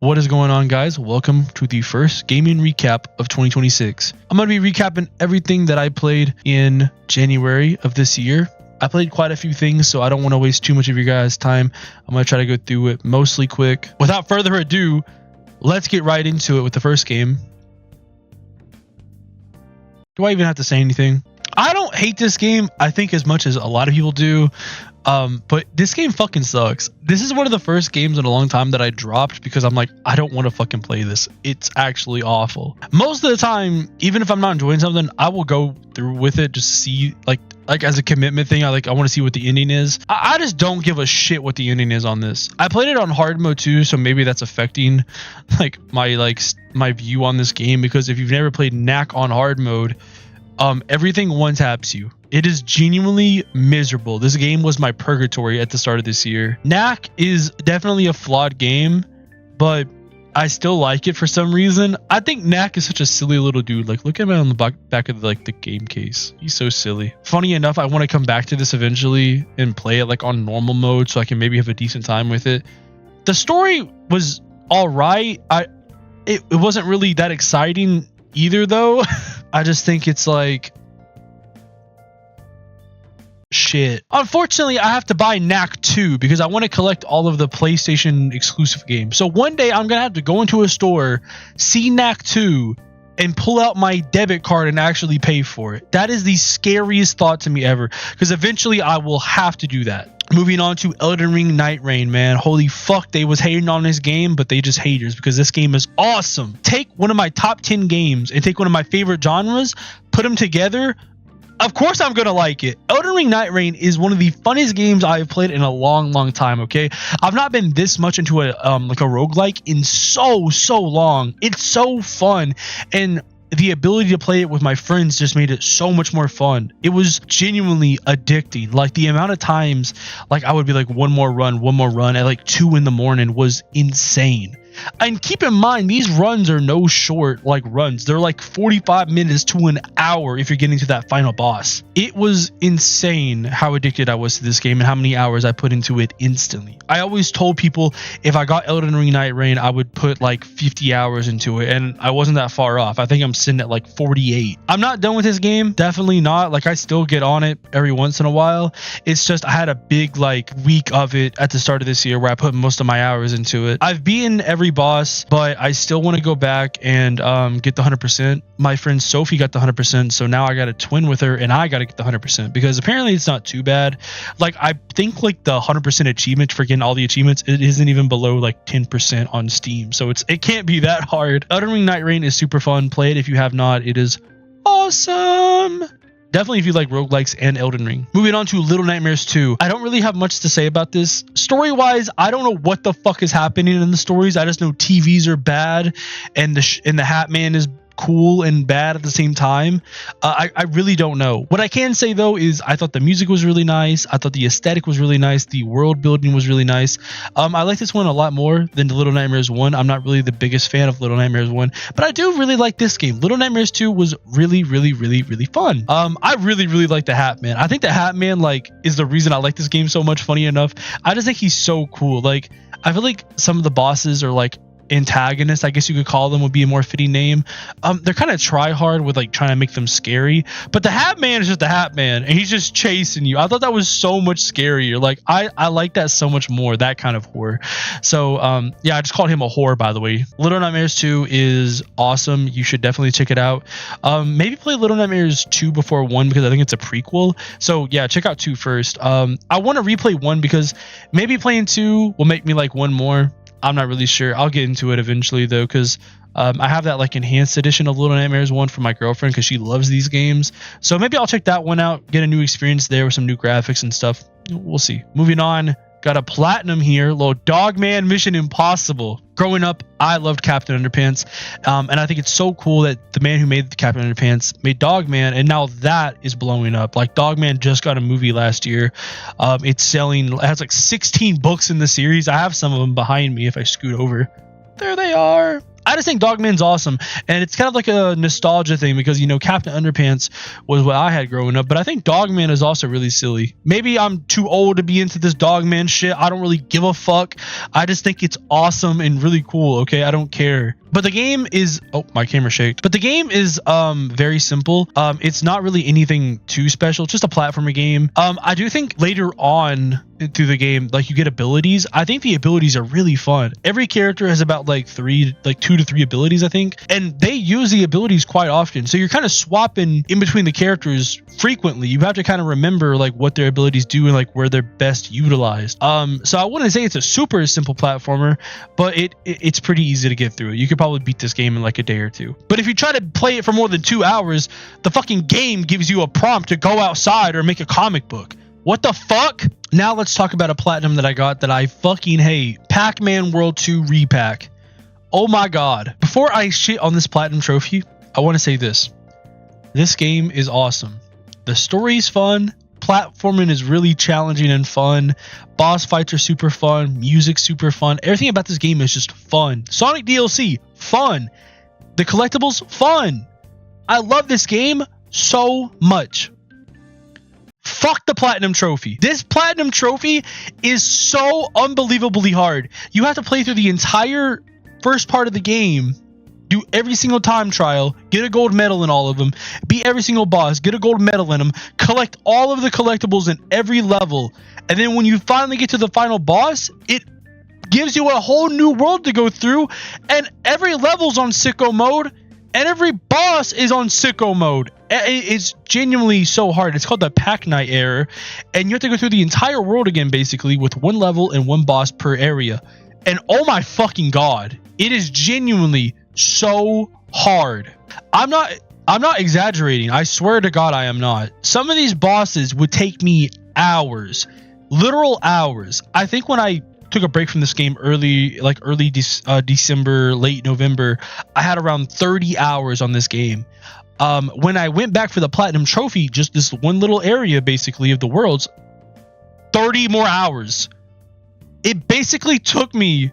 What is going on, guys? Welcome to the first gaming recap of 2026. I'm going to be recapping everything that I played in January of this year. I played quite a few things, so I don't want to waste too much of your guys' time. I'm going to try to go through it mostly quick. Without further ado, let's get right into it with the first game. Do I even have to say anything? I don't hate this game, I think, as much as a lot of people do. But this game fucking sucks. This is one of the first games in a long time that I dropped because I'm like, I don't want to fucking play this. It's actually awful. Most of the time, even if I'm not enjoying something, I will go through with it just to see, like as a commitment thing. I want to see what the ending is. I just don't give a shit what the ending is on this. I played it on hard mode too, so maybe that's affecting my view on this game, because if you've never played Knack on hard mode, everything one taps you. It is genuinely miserable. This game was my purgatory at the start of this year. Knack is definitely a flawed game, but I still like it for some reason. I think Knack is such a silly little dude. Like, look at him on the back of the game case. He's so silly. Funny enough, I want to come back to this eventually and play it like on normal mode so I can maybe have a decent time with it. The story was all right. It wasn't really that exciting either, though. I just think it's like shit. Unfortunately, I have to buy Knack 2 because I want to collect all of the PlayStation exclusive games. So one day I'm gonna have to go into a store, see Knack 2, and pull out my debit card and actually pay for it. That is the scariest thought to me ever, because eventually I will have to do that. Moving on to Elden Ring Nightreign, man. Holy fuck, they was hating on this game, but they just haters, because this game is awesome. Take one of my top 10 games and take one of my favorite genres, put them together. Of course I'm gonna like it. Elden Ring Nightreign is one of the funnest games I've played in a long time, okay? I've not been this much into a roguelike in so long. It's so fun, and the ability to play it with my friends just made it so much more fun. It was genuinely addicting. Like, the amount of times like I would be like, one more run at like 2 in the morning was insane. And keep in mind, these runs are no short like runs. They're like 45 minutes to an hour if you're getting to that final boss. It was insane how addicted I was to this game and how many hours I put into it instantly. I always told people if I got Elden Ring Nightreign, I would put like 50 hours into it, and I wasn't that far off. I think I'm sitting at like 48. I'm not done with this game, definitely not. Like, I still get on it every once in a while. It's just I had a big like week of it at the start of this year where I put most of my hours into it. I've beaten every boss, but I still want to go back and get the 100%. My friend Sophie got the 100%, so now I got to twin with her and I got to get the 100%, because apparently it's not too bad. Like, I think like the 100% achievement for getting all the achievements, it isn't even below like 10% on Steam, so it can't be that hard. Elden Ring Nightreign is super fun. Play it if you have not. It is awesome. Definitely if you like roguelikes and Elden Ring. Moving on to Little Nightmares 2. I don't really have much to say about this. Story-wise, I don't know what the fuck is happening in the stories. I just know TVs are bad and the Hat Man is cool and bad at the same time. I really don't know. What I can say though is I thought the music was really nice. I thought the aesthetic was really nice. The world building was really nice. I like this one a lot more than the Little Nightmares 1. I'm not really the biggest fan of Little Nightmares 1, but I do really like this game. Little Nightmares 2 was really fun. I really like the Hat Man. I think the Hat Man like is the reason I like this game so much, funny enough. I just think he's so cool. Like, I feel like some of the bosses are like antagonists, I guess you could call them, would be a more fitting name. They're kind of try hard with like trying to make them scary, but the Hat Man is just the Hat Man and he's just chasing you. I thought that was so much scarier. Like, I like that so much more, that kind of horror. So yeah, I just called him a whore, by the way. Little Nightmares 2 is awesome. You should definitely check it out. Maybe play Little Nightmares 2 before 1, because I think it's a prequel. So yeah, check out 2 first. I want to replay 1 because maybe playing 2 will make me like 1 more. I'm not really sure. I'll get into it eventually though, because I have that like enhanced edition of Little Nightmares 1 for my girlfriend because she loves these games. So maybe I'll check that one out, get a new experience there with some new graphics and stuff. We'll see. Moving on, got a platinum here, little Man Mission Impawsible. Growing up, I loved Captain Underpants, and I think it's so cool that the man who made the Captain Underpants made Dogman, and now that is blowing up. Like, Dogman just got a movie last year. It's selling. It has like 16 books in the series. I have some of them behind me if I scoot over. There they are. I just think Dogman's awesome, and it's kind of like a nostalgia thing because, you know, Captain Underpants was what I had growing up, but I think Dogman is also really silly. Maybe I'm too old to be into this Dogman shit. I don't really give a fuck. I just think it's awesome and really cool, okay? I don't care. But the game is, oh, my camera shaked. But the game is very simple. It's not really anything too special. It's just a platformer game. I do think later on through the game, like, you get abilities. I think the abilities are really fun. Every character has about like 2 to 3 abilities, I think, and they use the abilities quite often. So you're kind of swapping in between the characters frequently. You have to kind of remember like what their abilities do and like where they're best utilized. So I wouldn't say it's a super simple platformer, but it's pretty easy to get through. You could probably beat this game in like a day or two. But if you try to play it for more than 2 hours, the fucking game gives you a prompt to go outside or make a comic book. What the fuck? Now let's talk about a platinum that I got that I fucking hate. Pac-Man World 2 Re-Pac. Oh my god. Before I shit on this platinum trophy, I want to say this. This game is awesome. The story's fun. Platforming is really challenging and fun. Boss fights are super fun. Music's super fun. Everything about this game is just fun. Sonic DLC, fun. The collectibles, fun. I love this game so much. Fuck the platinum trophy. This platinum trophy is so unbelievably hard. You have to play through the entire first part of the game, do every single time trial, get a gold medal in all of them, beat every single boss, get a gold medal in them, collect all of the collectibles in every level, and then when you finally get to the final boss, it gives you a whole new world to go through, and every level's on sicko mode, and every boss is on sicko mode. It's genuinely so hard. It's called the Pac-Man error, and you have to go through the entire world again, basically, with one level and one boss per area. And oh my fucking god, it is genuinely so hard. I'm not exaggerating. I swear to god I am not. Some of these bosses would take me hours, literal hours. I think when I took a break from this game early December, late November, I had around 30 hours on this game. When I went back for the platinum trophy, just this one little area basically of the worlds, 30 more hours. It basically took me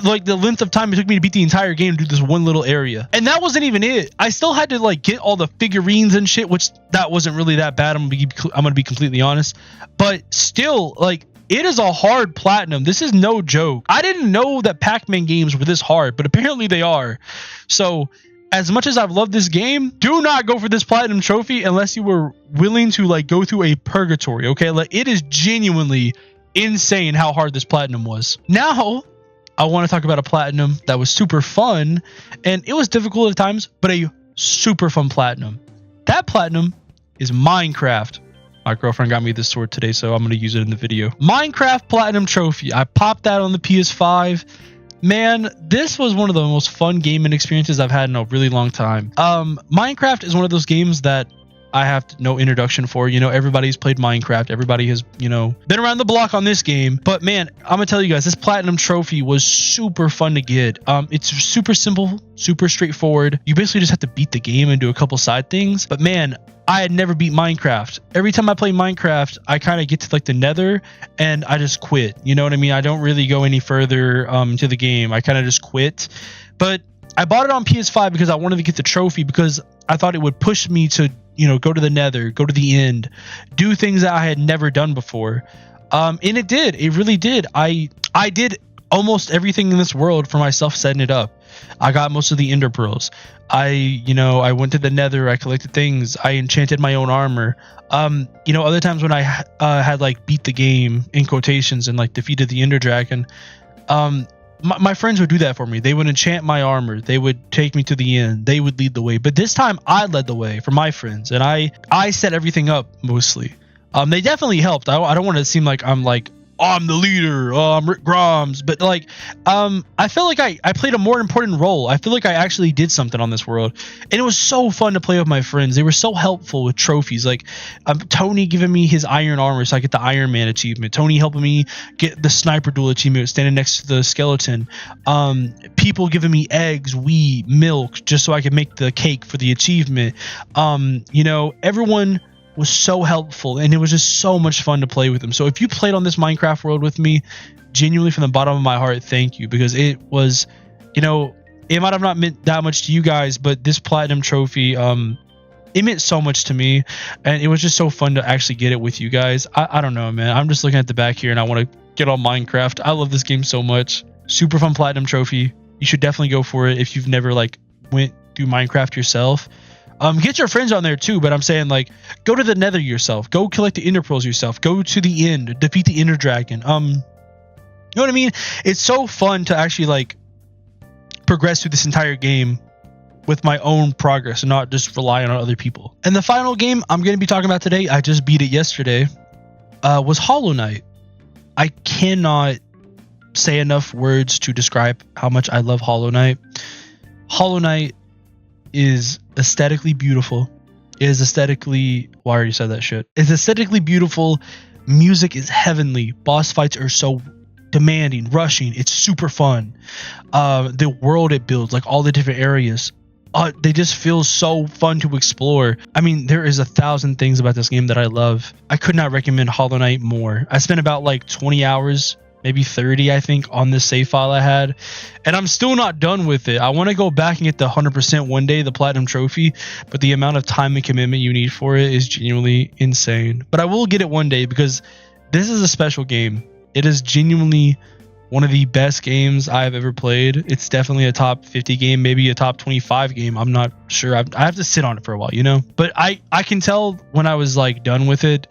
like the length of time it took me to beat the entire game to do this one little area. And that wasn't even it. I still had to like get all the figurines and shit, which that wasn't really that bad. I'm gonna be completely honest, but still, like, it is a hard platinum. This is no joke. I didn't know that Pac-Man games were this hard, but apparently they are. So as much as I've loved this game, do not go for this platinum trophy unless you were willing to like go through a purgatory, okay? Like, it is genuinely insane how hard this platinum was. Now I want to talk about a platinum that was super fun, and it was difficult at times, but a super fun platinum. That platinum is Minecraft. My girlfriend got me this sword today, so I'm going to use it in the video. Minecraft Platinum Trophy. I popped that on the PS5. Man, this was one of the most fun gaming experiences I've had in a really long time. Minecraft is one of those games that I have no introduction for. You know, everybody's played Minecraft. Everybody has, you know, been around the block on this game. But man, I'm gonna tell you guys, this platinum trophy was super fun to get. It's super simple, super straightforward. You basically just have to beat the game and do a couple side things. But man, I had never beat Minecraft. Every time I play Minecraft, I kind of get to like the nether and I just quit. You know what I mean? I don't really go any further into the game. I kind of just quit. But I bought it on PS5 because I wanted to get the trophy, because I thought it would push me to, you know, go to the nether, go to the end, do things that I had never done before. And it did. It really did. I did almost everything in this world for myself, setting it up. I got most of the ender pearls. I went to the nether. I collected things. I enchanted my own armor. Other times when I had like beat the game in quotations and like defeated the ender dragon, my friends would do that for me. They would enchant my armor. They would take me to the end. They would lead the way. But this time I led the way for my friends, and I set everything up mostly. They definitely helped. I don't want to seem like I'm like, oh, I'm the leader. Oh, I'm Rick Grimes. But like, I feel like I played a more important role. I feel like I actually did something on this world, and it was so fun to play with my friends. They were so helpful with trophies. Like Tony giving me his iron armor so I get the Iron Man achievement. Tony helping me get the sniper duel achievement, standing next to the skeleton. People giving me eggs, wheat, milk, just so I could make the cake for the achievement. Everyone was so helpful, and it was just so much fun to play with them. So if you played on this Minecraft world with me, genuinely from the bottom of my heart, thank you, because it was, it It might have not meant that much to you guys, but this platinum trophy, it meant so much to me, and it was just so fun to actually get it with you guys. I don't know, man. I'm just looking at the back here, and I want to get on Minecraft. I love this game so much. Super fun platinum trophy. You should definitely go for it if you've never like went through Minecraft yourself. Get your friends on there too, but I'm saying like go to the Nether yourself. Go collect the Ender Pearls yourself. Go to the end, defeat the Ender Dragon. You know what I mean? It's so fun to actually like progress through this entire game with my own progress and not just rely on other people. And the final game I'm going to be talking about today, I just beat it yesterday, was Hollow Knight. I cannot say enough words to describe how much I love Hollow Knight. Hollow Knight is aesthetically beautiful. It is aesthetically... Well, I already said that shit. It's aesthetically beautiful. Music is heavenly. Boss fights are so demanding, rushing. It's super fun. The world it builds, like all the different areas, they just feel so fun to explore. I mean, there is 1,000 things about this game that I love. I could not recommend Hollow Knight more. I spent about like 20 hours, maybe 30, I think, on this save file I had, and I'm still not done with it. I want to go back and get the 100% one day, the platinum trophy, but the amount of time and commitment you need for it is genuinely insane. But I will get it one day because this is a special game. It is genuinely one of the best games I've ever played. It's definitely a top 50 game, maybe a top 25 game. I'm not sure. I have to sit on it for a while, you know? But I can tell when I was like done with it,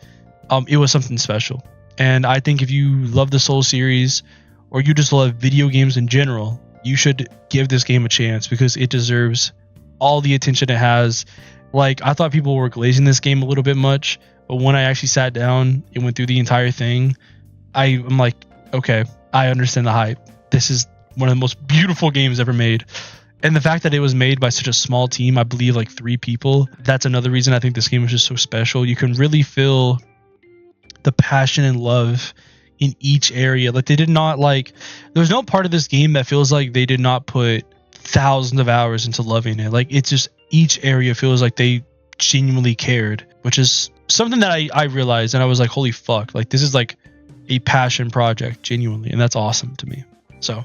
it was something special. And I think if you love the Soul series or you just love video games in general, you should give this game a chance because it deserves all the attention it has. Like, I thought people were glazing this game a little bit much, but when I actually sat down and went through the entire thing, I'm like, okay, I understand the hype. This is one of the most beautiful games ever made. And the fact that it was made by such a small team, I believe like 3 people, that's another reason I think this game is just so special. You can really feel the passion and love in each area. Like, they did not like, there's no part of this game that feels like they did not put thousands of hours into loving it. Like, it's just each area feels like they genuinely cared, which is something that I realized, and I was like, holy fuck, like this is like a passion project, genuinely, and that's awesome to me. So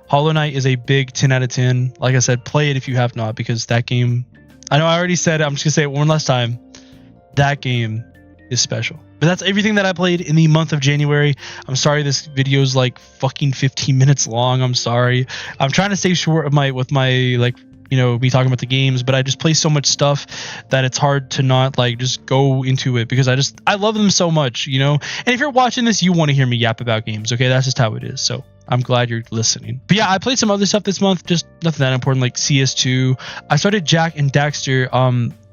Hollow Knight is a big 10 out of 10. Like I said, play it if you have not, because that game, I know I already said it, I'm just gonna say it one last time, that game is special. But that's everything that I played in the month of January. I'm sorry this video is like fucking 15 minutes long. I'm sorry. I'm trying to stay short of with my like, you know, me talking about the games, but I just play so much stuff that it's hard to not like just go into it because I love them so much, you know. And if you're watching this, you want to hear me yap about games, okay? That's just how it is. So I'm glad you're listening. But yeah, I played some other stuff this month, just nothing that important, like CS2. I started Jack and Daxter,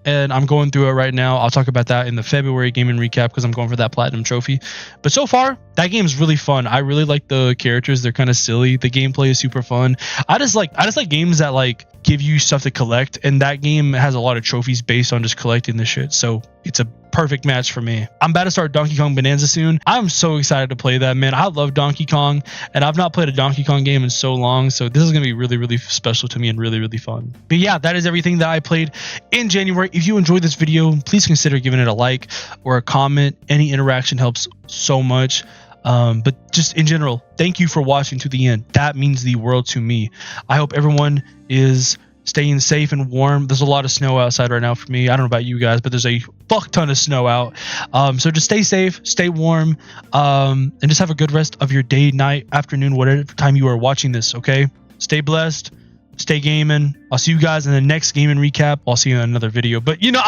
and I'm going through it right now. I'll talk about that in the February gaming recap because I'm going for that platinum trophy. But so far, that game is really fun. I really like the characters. They're kind of silly. The gameplay is super fun. I just like games that like give you stuff to collect, and that game has a lot of trophies based on just collecting the shit. So it's a perfect match for me. I'm about to start Donkey Kong Bonanza soon. I'm so excited to play that, man. I love Donkey Kong, and I've not played a Donkey Kong game in so long, so this is gonna be really, really special to me and really, really fun. But yeah, that is everything that I played in January. If you enjoyed this video, please consider giving it a like or a comment. Any interaction helps so much. But just in general, thank you for watching to the end. That means the world to me. I hope everyone is staying safe and warm. There's a lot of snow outside right now for me. I don't know about you guys, but there's a fuck ton of snow out. So just stay safe, stay warm, and just have a good rest of your day, night, afternoon, whatever time you are watching this, okay? Stay blessed, stay gaming. I'll see you guys in the next gaming recap. I'll see you in another video. But, you know,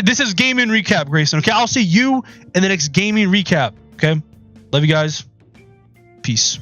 this is gaming recap, Grayson, okay? I'll see you in the next gaming recap, okay? Love you guys. Peace.